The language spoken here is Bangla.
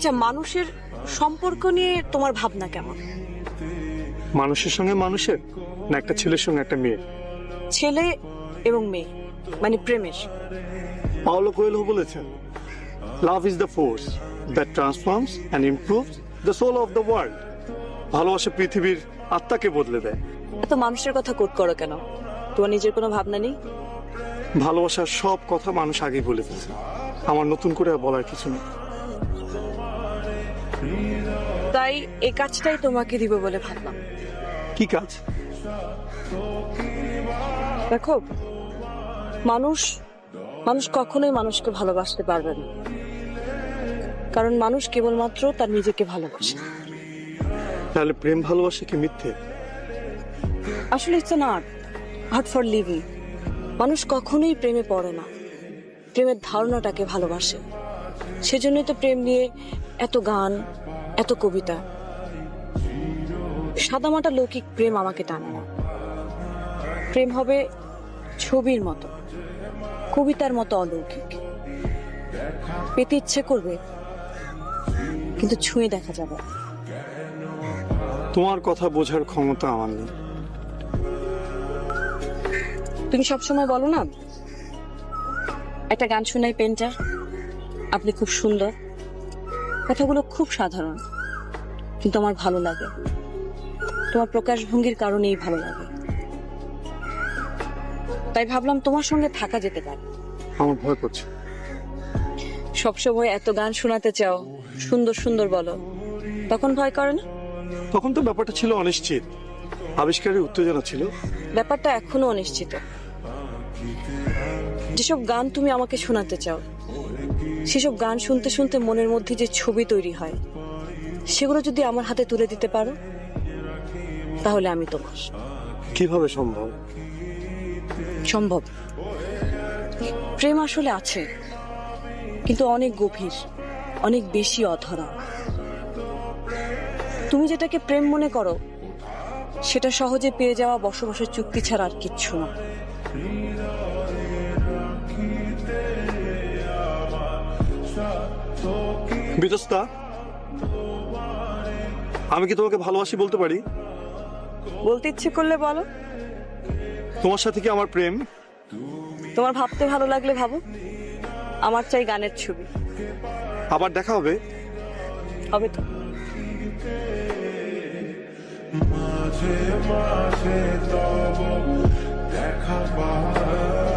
আচ্ছা, মানুষের সম্পর্ক নিয়ে তোমার ভাবনা কেমন? মানুষের সঙ্গে মানুষের, না একটা ছেলের সঙ্গে একটা মেয়ে? ছেলে এবং মেয়ে, মানে প্রেমের। পাওলো কোয়েলহো বলেছেন, love is the force that transforms and improves the soul of the world. ভালোবাসা পৃথিবীর আত্মাকে বদলে দেয়। এত মানুষের কথা কোট করো কেন? তোমার নিজের কোনো ভাবনা নেই? ভালোবাসার সব কথা মানুষ আগেই বলে ফেলছে, আমার নতুন করে আর বলার কিছু নেই। তাই এই কাজটাই তোমাকে দিব বলে ভাবলাম। কি কাজ? দেখো, মানুষ মানুষ কখনোই মানুষকে ভালোবাসতে পারবে না, কারণ মানুষ কেবলমাত্র তার নিজেকে ভালোবাসে। তাহলে প্রেম ভালোবাসা কি মিথ্যে? আসলে it's an art for living. মানুষ কখনোই প্রেমে পড়ে না, প্রেমের ধারণাটাকে ভালোবাসে। সেজন্যই তো প্রেম নিয়ে এত গান, এত কবিতা। সাদামাটা লৌকিক প্রেম আমাকে টানে না। প্রেম হবে ছবির মতো, কবিতার মতো অলৌকিক। পেতে ইচ্ছে করবে, কিন্তু ছুঁয়ে দেখা যাবে। তোমার কথা বোঝার ক্ষমতা আমার নেই। তুমি সবসময় বলো না, একটা গান শোনাই পেন্টার, আপনি খুব সুন্দর। কথাগুলো খুব সাধারণ, কিন্তু আমার ভালো লাগে। তোমার প্রকাশভঙ্গির কারণেই ভালো লাগে। তাই ভাবলাম তোমার সঙ্গে থাকা যেতে পারে। আমার ভয় করছে। সবসময় এত গান শোনাতে চাও, সুন্দর সুন্দর বলো, তখন ভয় করে না? তখন তো ব্যাপারটা ছিল অনিশ্চিত, আবিষ্কারের উত্তেজনা ছিল। ব্যাপারটা এখনো অনিশ্চিত। যেসব গান তুমি আমাকে শোনাতে চাও, সেসব গান শুনতে শুনতে মনের মধ্যে যে ছবি তৈরি হয়, সেগুলো যদি আমার হাতে তুলে দিতে পারো, তাহলে আমি তোমার। কিভাবে সম্ভব? সম্ভব। প্রেম আসলে আছে, কিন্তু অনেক গভীর, অনেক বেশি অধরা। তুমি যেটাকে প্রেম মনে করো, সেটা সহজে পেয়ে যাওয়া বসবাসের চুক্তি ছাড়া আর কিচ্ছু না। বিতস্তা, আমি কি তোমাকে ভালোবাসি বলতে পারি? বলতে ইচ্ছে করলে বলো। তোমার সাথে কি আমার প্রেম? তোমার ভাবতে ভালো লাগলে ভাবো। আমার চাই গানের ছবি। আবার দেখা হবে? হবে তো। মাঝে মাঝে তব দেখা পায়।